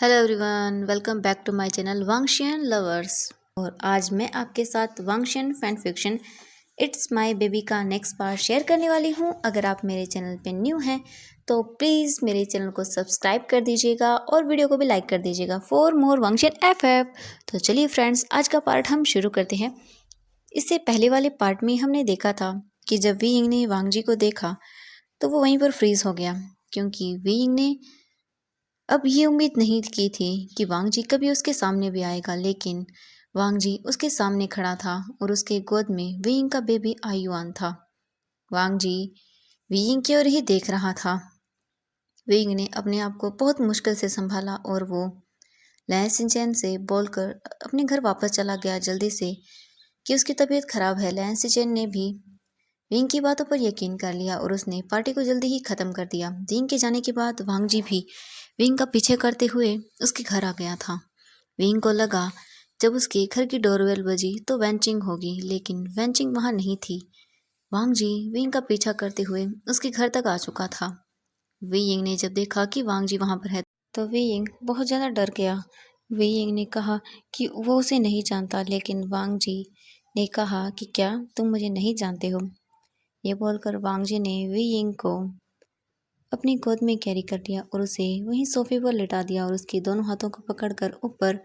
Hello everyone, welcome back to my channel Wangxian lovers. और आज मैं आपके साथ Wangxian fan fiction it's my baby का नेक्स्ट पार्ट शेयर करने वाली हूँ। अगर आप मेरे चैनल पे न्यू हैं तो प्लीज़ मेरे चैनल को सब्सक्राइब कर दीजिएगा और वीडियो को भी लाइक कर दीजिएगा फॉर मोर वांगशियन एफएफ। तो चलिए फ्रेंड्स, आज का पार्ट हम शुरू करते हैं। इससे पहले वाले पार्ट में हमने देखा था कि जब वी यिंग ने वांग जी को देखा तो वो वहीं पर फ्रीज हो गया, क्योंकि वी यिंग ने अब ये उम्मीद नहीं की थी कि वांग जी कभी उसके सामने भी आएगा, लेकिन वांग जी उसके सामने खड़ा था और उसके गोद में वीइंग का बेबी आयुआन था। वांग जी वीइंग की ओर ही देख रहा था। वीइंग ने अपने आप को बहुत मुश्किल से संभाला और वो लैन सिंचैन से बोलकर अपने घर वापस चला गया जल्दी से कि उसकी तबीयत खराब है। लैन सिंचैन ने भी विंग की बातों पर यकीन कर लिया और उसने पार्टी को जल्दी ही खत्म कर दिया। विंग के जाने के बाद वांग जी भी विंग का पीछे करते हुए उसके घर आ गया था। विंग को लगा जब उसके घर की डोरबेल बजी तो वैनचिंग होगी, लेकिन वैनचिंग वहां नहीं थी। वांग जी विंग का पीछा करते हुए उसके घर तक आ चुका था। विंग ने जब देखा कि वांग जी वहां पर है तो विंग बहुत ज़्यादा डर गया। विंग ने कहा कि वो उसे नहीं जानता, लेकिन वांग जी ने कहा कि क्या तुम मुझे नहीं जानते हो। ये बोलकर वांग जी ने वी यिंग को अपनी गोद में कैरी कर लिया और उसे वहीं सोफे पर लिटा दिया और उसके दोनों हाथों को पकड़कर ऊपर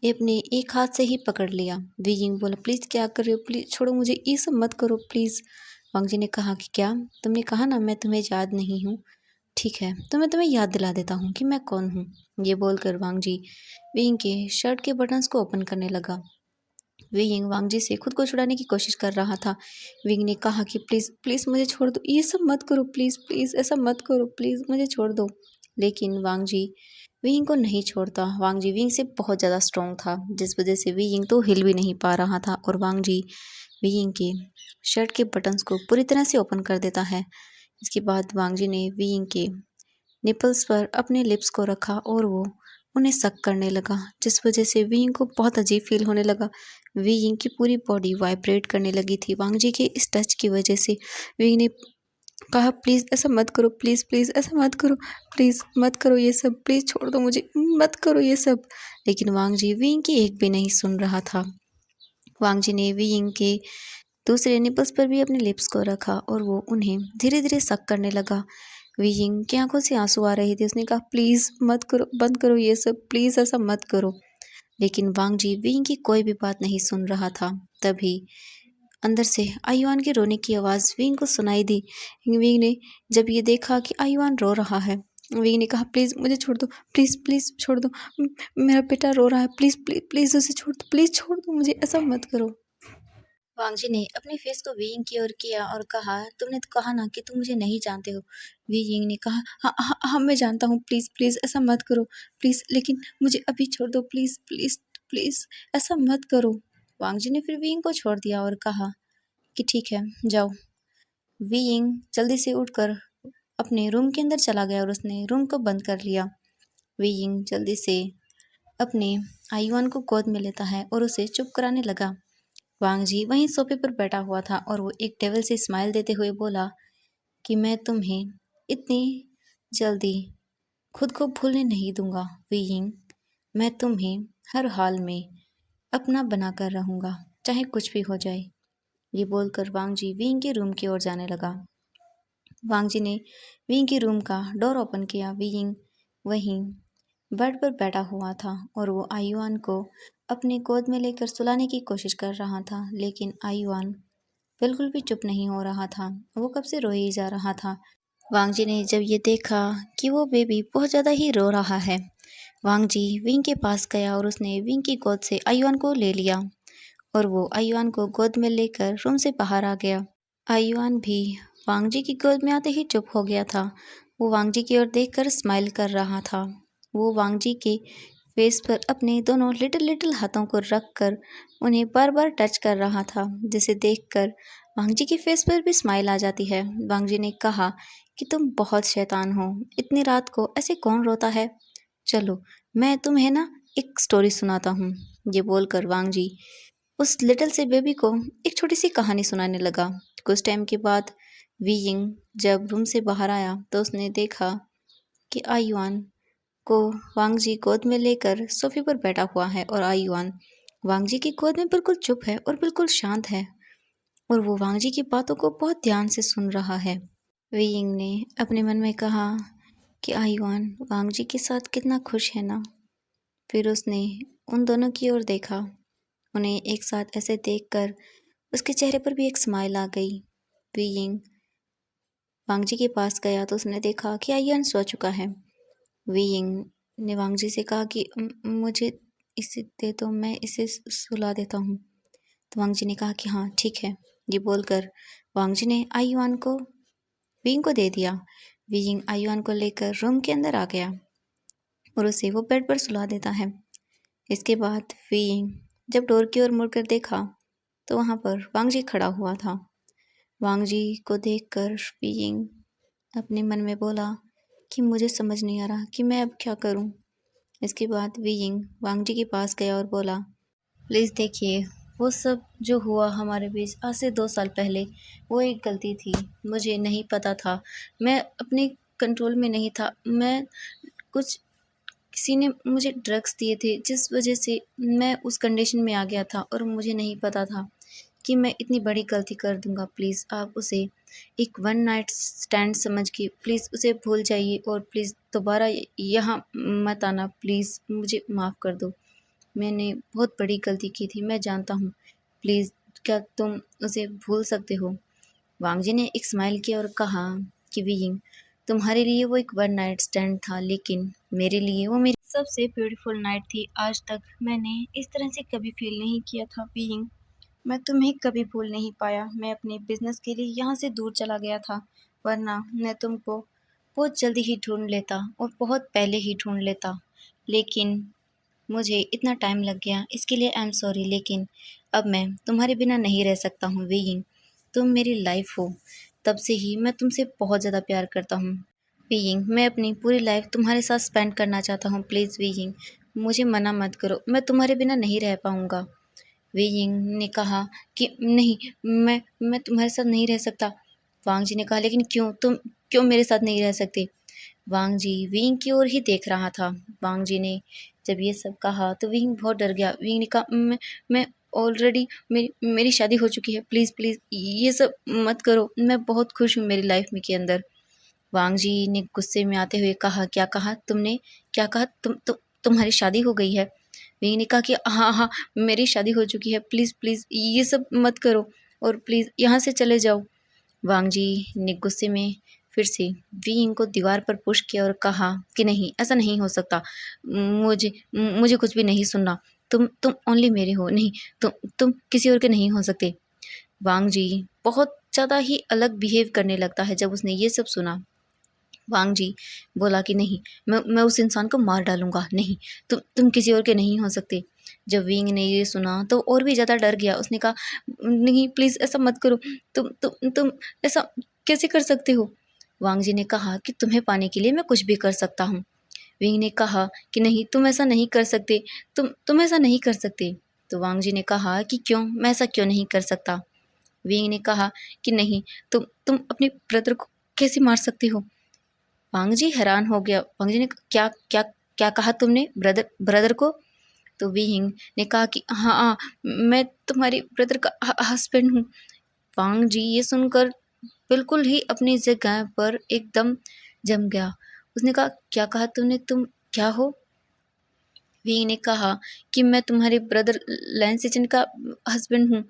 अपने एक हाथ से ही पकड़ लिया। वी यिंग बोला, प्लीज़ क्या कर रहे हो, प्लीज़ छोड़ो मुझे, ये सब मत करो प्लीज़। वांग जी ने कहा कि क्या तुमने कहा ना मैं तुम्हें याद नहीं हूँ, ठीक है तो मैं तुम्हें याद दिला देता हूँ कि मैं कौन हूँ। ये बोलकर वांग जी वी यिंग के शर्ट के बटन्स को ओपन करने लगा। विंग वांग जी से खुद को छुड़ाने की कोशिश कर रहा था। विंग ने कहा कि प्लीज़ प्लीज़ मुझे छोड़ दो, ये सब मत करो, प्लीज़ प्लीज़ ऐसा मत करो, प्लीज़ मुझे छोड़ दो। लेकिन वांग जी विंग को नहीं छोड़ता। वांग जी विंग से बहुत ज़्यादा स्ट्रॉन्ग था, जिस वजह से विंग तो हिल भी नहीं पा रहा था और वांग जी विंग के शर्ट के बटन्स को पूरी तरह से ओपन कर देता है। इसके बाद वांग जी ने विंग के निपल्स पर अपने लिप्स को रखा और वो उन्हें सक करने लगा, जिस वजह से विंग को बहुत अजीब फील होने लगा। विंग की पूरी बॉडी वाइब्रेट करने लगी थी वांग जी के इस टच की वजह से। विंग ने कहा प्लीज़ ऐसा मत करो, प्लीज़ प्लीज़ ऐसा मत करो, प्लीज़ मत करो ये सब, प्लीज़ छोड़ दो मुझे, मत करो ये सब। लेकिन वांग जी विंग की एक भी नहीं सुन रहा था। वांग जी ने विंग के दूसरे निपल्स पर भी अपने लिप्स को रखा और वो उन्हें धीरे धीरे सक करने लगा। विंग की आंखों से आंसू आ रहे थे। उसने कहा प्लीज़ मत करो, बंद करो ये सब, प्लीज़ ऐसा मत करो। लेकिन वांग जी विंग की कोई भी बात नहीं सुन रहा था। तभी अंदर से आयुआन के रोने की आवाज़ विंग को सुनाई दी। विंग ने जब ये देखा कि आयुआन रो रहा है, विंग ने कहा प्लीज़ मुझे छोड़ दो, प्लीज़ प्लीज़ छोड़ दो, मेरा बेटा रो रहा है, प्लीज़ प्लीज़ प्लीज़ उसे छोड़ दो, प्लीज़ छोड़ दो मुझे, ऐसा मत करो। वांग जी ने अपने फेस को वी यिंग की ओर किया और कहा, तुमने तो कहा ना कि तुम मुझे नहीं जानते हो। वी यिंग ने कहा, हाँ हाँ हाँ मैं जानता हूँ, प्लीज़ प्लीज़ ऐसा मत करो, प्लीज़ लेकिन मुझे अभी छोड़ दो, प्लीज़ प्लीज़ प्लीज़ ऐसा मत करो। वांग जी ने फिर वी यिंग को छोड़ दिया और कहा कि ठीक है जाओ। वी यिंग जल्दी से उठकर अपने रूम के अंदर चला गया और उसने रूम को बंद कर लिया। वी यिंग जल्दी से अपने आयुआन को गोद में लेता है और उसे चुप कराने लगा। वांग जी वहीं सोफे पर बैठा हुआ था और वो एक टेबल से स्माइल देते हुए बोला कि मैं तुम्हें इतनी जल्दी खुद को भूलने नहीं दूंगा वी यिंग। मैं तुम्हें हर हाल में अपना बनाकर रहूंगा, चाहे कुछ भी हो जाए। ये बोलकर वांग जी विंग के रूम की ओर जाने लगा। वांग जी ने विंग के रूम का डोर ओपन किया। विंग वहीं बेड पर बैठा हुआ था और वो आयुआन को अपने गोद में लेकर सुलाने की कोशिश कर रहा था, लेकिन आयुआन बिल्कुल भी चुप नहीं हो रहा था। वो कब से रोए ही जा रहा था। वांग जी ने जब ये देखा कि वो बेबी बहुत ज़्यादा ही रो रहा है, वांग जी विंग के पास गया और उसने विंग की गोद से आयुआन को ले लिया और वो आयुआन को गोद में लेकर रूम से बाहर आ गया। आयुआन भी वांग जी की गोद में आते ही चुप हो गया था। वो वांग जी की ओर देखकर स्माइल कर रहा था। वो वांग जी के फेस पर अपने दोनों लिटिल लिटिल हाथों को रख कर उन्हें बार बार टच कर रहा था, जिसे देखकर वांग जी के फेस पर भी स्माइल आ जाती है। वांग जी ने कहा कि तुम बहुत शैतान हो, इतनी रात को ऐसे कौन रोता है, चलो मैं तुम्हें ना एक स्टोरी सुनाता हूँ। ये बोलकर वांग जी उस लिटिल से बेबी को एक छोटी सी कहानी सुनाने लगा। कुछ टाइम के बाद वी यिंग जब रूम से बाहर आया तो उसने देखा कि आयुआन को वांग जी गोद में लेकर सोफे पर बैठा हुआ है और आयुआन वांग जी की गोद में बिल्कुल चुप है और बिल्कुल शांत है और वो वांग जी की बातों को बहुत ध्यान से सुन रहा है। वी यिंग ने अपने मन में कहा कि आयुआन वांग जी के साथ कितना खुश है ना। फिर उसने उन दोनों की ओर देखा। उन्हें एक साथ ऐसे देखकर उसके चेहरे पर भी एक स्माइल आ गई। वी यिंग वांग जी के पास गया तो उसने देखा कि आयुआन सो चुका है। वी यिंग ने वांग जी से कहा कि मुझे इसे दे दो, मैं इसे सुला देता हूँ। तो वांग जी ने कहा कि हाँ ठीक है। ये बोलकर वांग जी ने आयुआन को वी यिंग को दे दिया। वी यिंग आयुआन को लेकर रूम के अंदर आ गया और उसे वो बेड पर सुला देता है। इसके बाद वी यिंग जब डोर की ओर मुड़कर देखा तो वहाँ पर वांग जी खड़ा हुआ था। वांग जी को देखकर वी यिंग अपने मन में बोला कि मुझे समझ नहीं आ रहा कि मैं अब क्या करूं। इसके बाद वी यिंग वांग जी के पास गया और बोला, प्लीज़ देखिए, वो सब जो हुआ हमारे बीच आज से 2 साल पहले, वो एक गलती थी। मुझे नहीं पता था, मैं अपने कंट्रोल में नहीं था। मैं कुछ किसी ने मुझे ड्रग्स दिए थे जिस वजह से मैं उस कंडीशन में आ गया था और मुझे नहीं पता था कि मैं इतनी बड़ी गलती कर दूंगा। प्लीज़ आप उसे एक वन नाइट स्टैंड समझ के प्लीज़ उसे भूल जाइए और प्लीज़ दोबारा यहाँ मत आना। प्लीज़ मुझे माफ़ कर दो, मैंने बहुत बड़ी गलती की थी, मैं जानता हूँ। प्लीज़ क्या तुम उसे भूल सकते हो? वांग जी ने एक स्माइल किया और कहा कि वीइंग, तुम्हारे लिए वो एक वन नाइट स्टैंड था, लेकिन मेरे लिए वो मेरी सबसे ब्यूटीफुल नाइट थी। आज तक मैंने इस तरह से कभी फील नहीं किया था वीइंग। मैं तुम्हें कभी भूल नहीं पाया। मैं अपने बिजनेस के लिए यहाँ से दूर चला गया था, वरना मैं तुमको बहुत जल्दी ही ढूंढ लेता और बहुत पहले ही ढूंढ लेता। लेकिन मुझे इतना टाइम लग गया, इसके लिए आई एम सॉरी। लेकिन अब मैं तुम्हारे बिना नहीं रह सकता हूँ वीइंग। तुम मेरी लाइफ हो, तब से ही मैं तुमसे बहुत ज़्यादा प्यार करता हूँ वीइंग। मैं अपनी पूरी लाइफ तुम्हारे साथ स्पेंड करना चाहता हूँ। प्लीज़ वीइंग, मुझे मना मत करो, मैं तुम्हारे बिना नहीं रह पाऊँगा। वीइंग ने कहा कि नहीं, मैं तुम्हारे साथ नहीं रह सकता। वांग जी ने कहा, लेकिन क्यों, तुम क्यों मेरे साथ नहीं रह सकते? वांग जी विंग की ओर ही देख रहा था। वांग जी ने जब ये सब कहा तो विंग बहुत डर गया। विंग ने कहा, मैं ऑलरेडी मेरी शादी हो चुकी है, प्लीज़ प्लीज़ ये सब मत करो, मैं बहुत खुश हूँ मेरी लाइफ में के अंदर। वांग जी ने गुस्से में आते हुए कहा, क्या कहा तुमने, क्या कहा? तुम्हारी शादी हो गई है? विंग ने कहा कि हाँ हाँ, मेरी शादी हो चुकी है, प्लीज़ प्लीज़ ये सब मत करो और प्लीज़ यहाँ से चले जाओ। वांग जी ने गुस्से में फिर से विंग को दीवार पर पुश किया और कहा कि नहीं, ऐसा नहीं हो सकता। मुझे मुझे कुछ भी नहीं सुनना। तुम ओनली मेरे हो, नहीं, तुम किसी और के नहीं हो सकते। वांग जी बहुत ज़्यादा ही अलग बिहेव करने लगता है जब उसने ये सब सुना। वांग जी बोला कि नहीं, मैं उस इंसान को मार डालूंगा, नहीं, तुम किसी और के नहीं हो सकते। जब विंग ने ये सुना तो और भी ज़्यादा डर गया। उसने कहा, नहीं प्लीज़ ऐसा मत करो, तुम ऐसा कैसे कर सकते हो? वांग जी ने कहा कि तुम्हें पाने के लिए मैं कुछ भी कर सकता हूँ। विंग ने कहा कि नहीं, तुम ऐसा नहीं कर सकते, तुम ऐसा नहीं कर सकते। तो वांग जी ने कहा कि क्यों, मैं ऐसा क्यों नहीं कर सकता? विंग ने कहा कि नहीं, तुम अपने ब्रदर को कैसे मार सकते हो? वांग जी हैरान हो गया। वांग जी ने क्या क्या क्या कहा तुमने, ब्रदर ब्रदर को? तो विंग ने कहा कि हाँ हाँ, मैं तुम्हारी ब्रदर का हस्बैंड हूँ। वांग जी ये सुनकर बिल्कुल ही अपनी जगह पर एकदम जम गया। उसने कहा, क्या कहा तुमने, तुम क्या हो? विंग ने कहा कि मैं तुम्हारे ब्रदर लैंसिचन का हस्बैंड हूँ।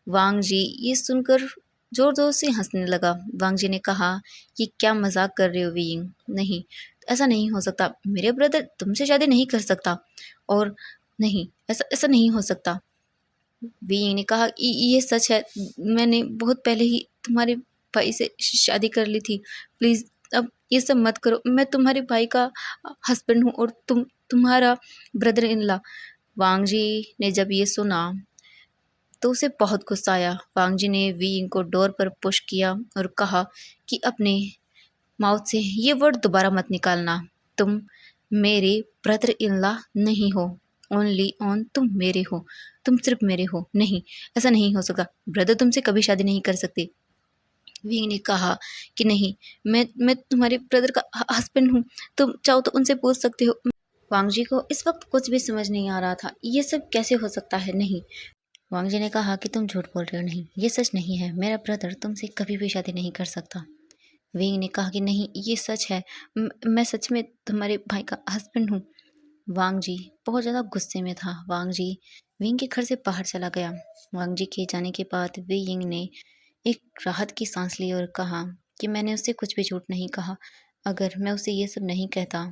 वांग जी ये सुनकर जोर जोर से हंसने लगा। वांग जी ने कहा कि क्या मजाक कर रहे हो विंग, नहीं, ऐसा नहीं हो सकता, मेरे ब्रदर तुमसे शादी नहीं कर सकता, और नहीं, ऐसा ऐसा नहीं हो सकता। विंग ने कहा, ये सच है, मैंने बहुत पहले ही तुम्हारे भाई से शादी कर ली थी। प्लीज़ अब ये सब मत करो, मैं तुम्हारे भाई का हस्बैंड हूँ और तुम्हारा ब्रदर इन लॉ। वांग जी ने जब ये सुना तो उसे बहुत गुस्सा आया। वांग जी ने विंग को डोर पर पुश किया और कहा कि अपने माउथ से ये वर्ड दोबारा मत निकालना। तुम मेरे ब्रदर इन लॉ नहीं हो, ओनली ऑन तुम मेरे हो, तुम सिर्फ मेरे हो, नहीं, ऐसा नहीं हो सकता, ब्रदर तुमसे कभी शादी नहीं कर सकते। विंग ने कहा कि नहीं, मैं तुम्हारे ब्रदर का हस्बैंड हूँ, तुम चाहो तो उनसे पूछ सकते हो। वांग जी को इस वक्त कुछ भी समझ नहीं आ रहा था, ये सब कैसे हो सकता है। नहीं, वांग जी ने कहा कि तुम झूठ बोल रहे हो, नहीं ये सच नहीं है, मेरा ब्रदर तुमसे कभी भी शादी नहीं कर सकता। विंग ने कहा कि नहीं ये सच है, मैं सच में तुम्हारे भाई का हस्बैंड हूँ। वांग जी बहुत ज़्यादा गुस्से में था। वांग जी विंग के घर से बाहर चला गया। वांग जी के जाने के बाद विंग ने एक राहत की सांस ली और कहा कि मैंने उससे कुछ भी झूठ नहीं कहा। अगर मैं उसे ये सब नहीं कहता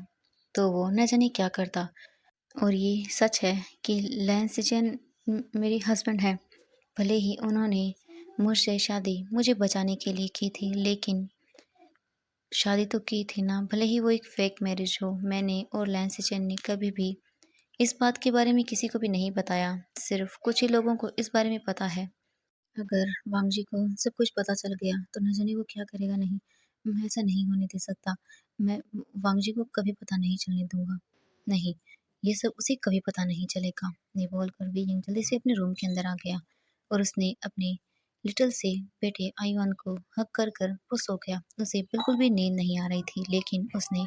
तो वो न जाने क्या करता। और ये सच है कि लैन सिचन मेरी हस्बैंड है। भले ही उन्होंने मुझसे शादी मुझे बचाने के लिए की थी, लेकिन शादी तो की थी ना, भले ही वो एक फेक मैरिज हो। मैंने और लैन सिचन ने कभी भी इस बात के बारे में किसी को भी नहीं बताया, सिर्फ कुछ ही लोगों को इस बारे में पता है। अगर वांग जी को सब कुछ पता चल गया तो न जाने वो क्या करेगा। नहीं, मैं ऐसा नहीं होने दे सकता। मैं वांग जी को कभी पता नहीं चलने दूंगा। नहीं, ये सब उसे कभी पता नहीं चलेगा। ये बोलकर वियिंग जल्दी से अपने रूम के अंदर आ गया और उसने अपने लिटिल से बेटे आयुआन को हक कर कर वो सो गया। उसे बिल्कुल भी नींद नहीं आ रही थी, लेकिन उसने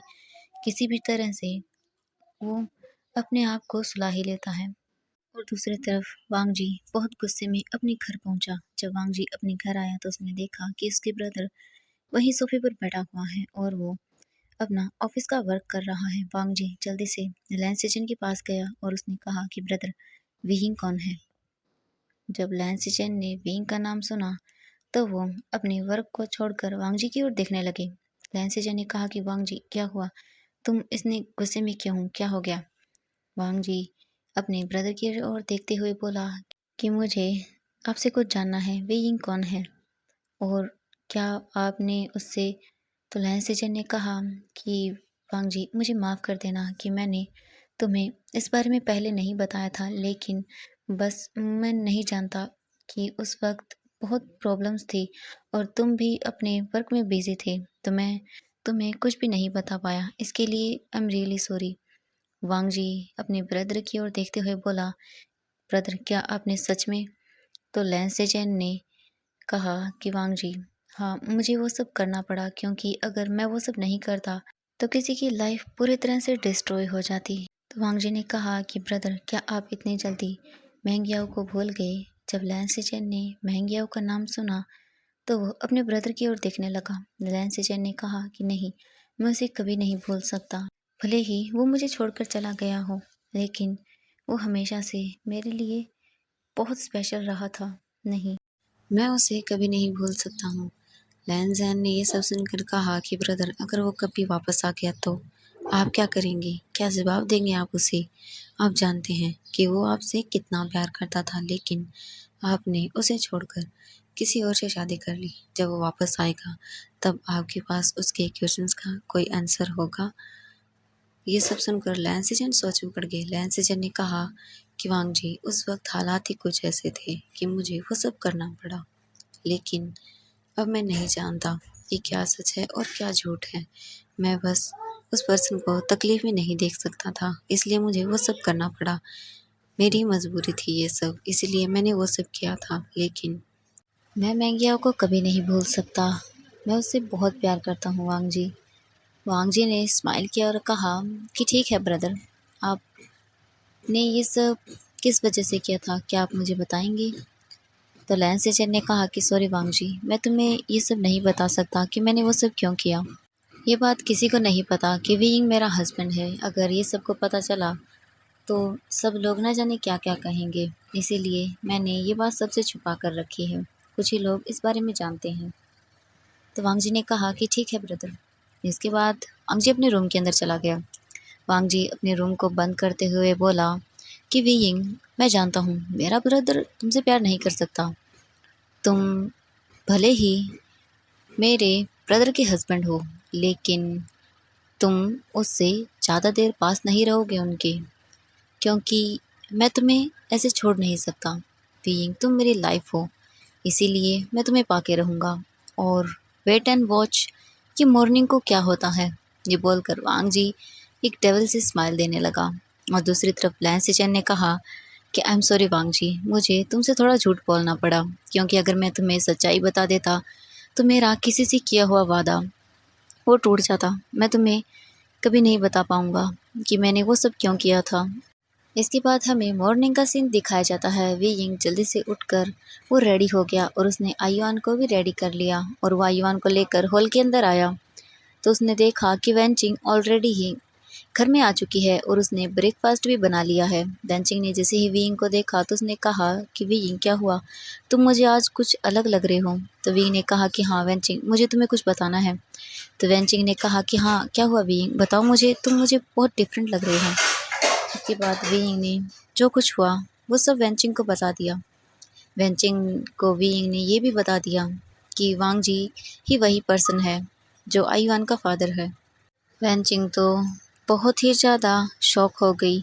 किसी भी तरह से वो अपने आप को सुला ही लेता है। और दूसरी तरफ वांग जी बहुत गुस्से में अपने घर पहुंचा। जब वांग जी अपने घर आया तो उसने देखा कि उसके ब्रदर वहीं सोफे पर बैठा हुआ है और वो अपना ऑफिस का वर्क कर रहा है। वांग जी जल्दी से लैन सिचन के पास गया और उसने कहा कि ब्रदर, विहिंग कौन है। जब लैन सिचन ने विहिंग का नाम सुना तो वो अपने वर्क को छोड़कर वांग जी की ओर देखने लगे। लैन सिचन ने कहा कि वांग जी क्या हुआ, तुम इतने गुस्से में क्यों हो, क्या हो गया। वांग जी अपने ब्रदर की ओर देखते हुए बोला कि मुझे आपसे कुछ जानना है, वे यिंग कौन है और क्या आपने उससे। तो लैन सिचन ने कहा कि वांग जी मुझे माफ़ कर देना कि मैंने तुम्हें इस बारे में पहले नहीं बताया था, लेकिन बस मैं नहीं जानता कि उस वक्त बहुत प्रॉब्लम्स थी और तुम भी अपने वर्क में बिजी थे, तो मैं तुम्हें कुछ भी नहीं बता पाया। इसके लिए आई एम रियली सॉरी। वांग जी अपने ब्रदर की ओर देखते हुए बोला, ब्रदर क्या आपने सच में। तो लैन सेजन ने कहा कि वांग जी, हाँ मुझे वो सब करना पड़ा क्योंकि अगर मैं वो सब नहीं करता तो किसी की लाइफ पूरी तरह से डिस्ट्रॉय हो जाती। तो वांग जी ने कहा कि ब्रदर क्या आप इतनी जल्दी महंगियाओ को भूल गए। जब लैन सेजन ने महंगियाओ का नाम सुना तो वो अपने ब्रदर की ओर देखने लगा। लैन सेजन ने कहा कि नहीं, मैं उसे कभी नहीं भूल सकता। भले ही वो मुझे छोड़कर चला गया हो, लेकिन वो हमेशा से मेरे लिए बहुत स्पेशल रहा था। नहीं, मैं उसे कभी नहीं भूल सकता हूँ। लैन जैन ने ये सब सुनकर कहा कि ब्रदर अगर वो कभी वापस आ गया तो आप क्या करेंगे, क्या जवाब देंगे आप उसे। आप जानते हैं कि वो आपसे कितना प्यार करता था, लेकिन आपने उसे छोड़कर किसी और से शादी कर ली। जब वो वापस आएगा तब आपके पास उसके क्वेश्चंस का कोई आंसर होगा। ये सब सुनकर लैन सिजन सोच में पड़ गए। लैन सिजन ने कहा कि वांग जी उस वक्त हालात ही कुछ ऐसे थे कि मुझे वो सब करना पड़ा, लेकिन अब मैं नहीं जानता कि क्या सच है और क्या झूठ है। मैं बस उस पर्सन को तकलीफ में नहीं देख सकता था, इसलिए मुझे वो सब करना पड़ा। मेरी मजबूरी थी ये सब, इसलिए मैंने वो सब किया था। लेकिन मैं मैंगियाओ को कभी नहीं भूल सकता। मैं उससे बहुत प्यार करता हूँ वांग जी। वांग जी ने स्माइल किया और कहा कि ठीक है ब्रदर, आपने ये सब किस वजह से किया था, क्या आप मुझे बताएंगे। तो लैन सेचन ने कहा कि सॉरी वांग जी, मैं तुम्हें ये सब नहीं बता सकता कि मैंने वो सब क्यों किया। ये बात किसी को नहीं पता कि विंग मेरा हस्बैंड है। अगर ये सबको पता चला तो सब लोग ना जाने क्या क्या कहेंगे, इसीलिए मैंने ये बात सबसे छुपा कर रखी है। कुछ ही लोग इस बारे में जानते हैं। तो वांग जी ने कहा कि ठीक है ब्रदर। इसके बाद वांग जी अपने रूम के अंदर चला गया। वांग जी अपने रूम को बंद करते हुए बोला कि विंग, मैं जानता हूँ मेरा ब्रदर तुमसे प्यार नहीं कर सकता। तुम भले ही मेरे ब्रदर के हस्बैंड हो, लेकिन तुम उससे ज़्यादा देर पास नहीं रहोगे उनके, क्योंकि मैं तुम्हें ऐसे छोड़ नहीं सकता। बीइंग तुम मेरी लाइफ हो, इसीलिए मैं तुम्हें पाके रहूँगा और वेट एंड वॉच कि मॉर्निंग को क्या होता है। ये बोलकर वांग जी एक डेविल से स्माइल देने लगा। और दूसरी तरफ लैन सिचन ने कहा कि आई एम सॉरी वांग जी, मुझे तुमसे थोड़ा झूठ बोलना पड़ा, क्योंकि अगर मैं तुम्हें सच्चाई बता देता तो मेरा किसी से किया हुआ वादा वो टूट जाता। मैं तुम्हें कभी नहीं बता पाऊँगा कि मैंने वो सब क्यों किया था। इसके बाद हमें मॉर्निंग का सीन दिखाया जाता है। वी यिंग जल्दी से उठकर वो रेडी हो गया और उसने आयुआन को भी रेडी कर लिया और वो आयुआन को लेकर हॉल के अंदर आया। तो उसने देखा कि वेंचिंग ऑलरेडी ही घर में आ चुकी है और उसने ब्रेकफास्ट भी बना लिया है। वेंचिंग ने जैसे ही वीइंग को देखा तो उसने कहा कि वीइंग क्या हुआ, तुम मुझे आज कुछ अलग लग रहे हो। तो वीइंग ने कहा कि हाँ वेंचिंग, मुझे तुम्हें कुछ बताना है। तो वेंचिंग ने कहा कि हाँ क्या हुआ वीइंग, बताओ मुझे, तुम मुझे बहुत डिफरेंट लग रहे हो। इसके बाद वीइंग ने जो कुछ हुआ वो सब वेंचिंग को बता दिया। वेंचिंग को वीइंग ने ये भी बता दिया कि वांग जी ही वही पर्सन है जो आयुआन का फादर है। वेंचिंग तो बहुत ही ज़्यादा शॉक हो गई।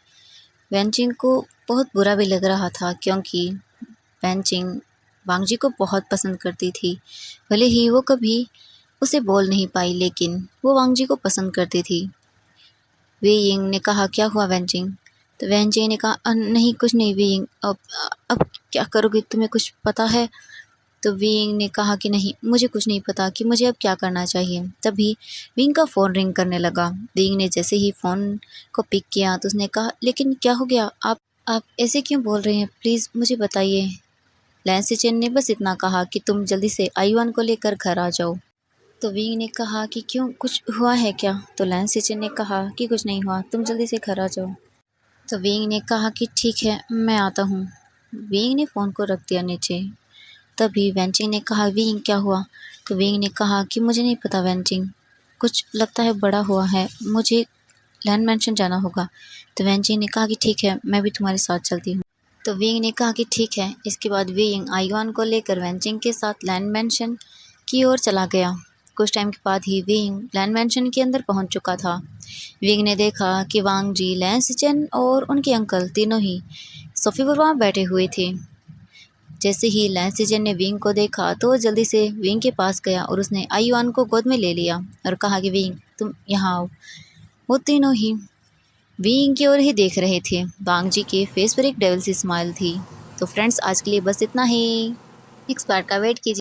वेंचिंग को बहुत बुरा भी लग रहा था क्योंकि वेंचिंग वांग जी को बहुत पसंद करती थी। भले ही वो कभी उसे बोल नहीं पाई लेकिन वो वांग जी को पसंद करती थी। वे यिंग ने कहा क्या हुआ वेंचिंग। तो वेंचिंग ने कहा नहीं कुछ नहीं वे यिंग, अब क्या करोगे, तुम्हें कुछ पता है। तो विंग ने कहा कि नहीं मुझे कुछ नहीं पता कि मुझे अब क्या करना चाहिए। तभी विंग का फ़ोन रिंग करने लगा। विंग ने जैसे ही फ़ोन को पिक किया तो उसने कहा लेकिन क्या हो गया, आप ऐसे क्यों बोल रहे हैं, प्लीज़ मुझे बताइए। लैंस चेन ने बस इतना कहा कि तुम जल्दी से आयुआन को लेकर घर आ जाओ। तो विंग ने कहा कि क्यों, कुछ हुआ है क्या। तो लैंस चेन ने कहा कि कुछ नहीं हुआ, तुम जल्दी से घर आ जाओ। तो विंग ने कहा कि ठीक है मैं आता हूँ। विंग ने फ़ोन को रख दिया नीचे। तभी वेंचिंग ने कहा विंग क्या हुआ। तो विंग ने कहा कि मुझे नहीं पता वेंचिंग, कुछ लगता है बड़ा हुआ है, मुझे लैंड मैंशन जाना होगा। तो वेंचिंग ने कहा कि ठीक है मैं भी तुम्हारे साथ चलती हूँ। तो विंग ने कहा कि ठीक है। इसके बाद विंग आयुआन को लेकर वेंचिंग के साथ लैंड मैंशन की ओर चला गया। कुछ टाइम के बाद ही विंग लैंड मैंशन के अंदर पहुंच चुका था। विंग ने देखा कि वांग जी, लैंस चेन और उनके अंकल तीनों ही सोफे पर वहाँ बैठे हुए थे। जैसे ही लैंस चेन ने विंग को देखा तो वो जल्दी से विंग के पास गया और उसने आयुआन को गोद में ले लिया और कहा कि विंग तुम यहाँ आओ। वो तीनों ही विंग की ओर ही देख रहे थे। वांग जी के फेस पर एक डेविल सी स्माइल थी। तो फ्रेंड्स आज के लिए बस इतना ही। नेक्स्ट पार्ट का वेट कीजिए।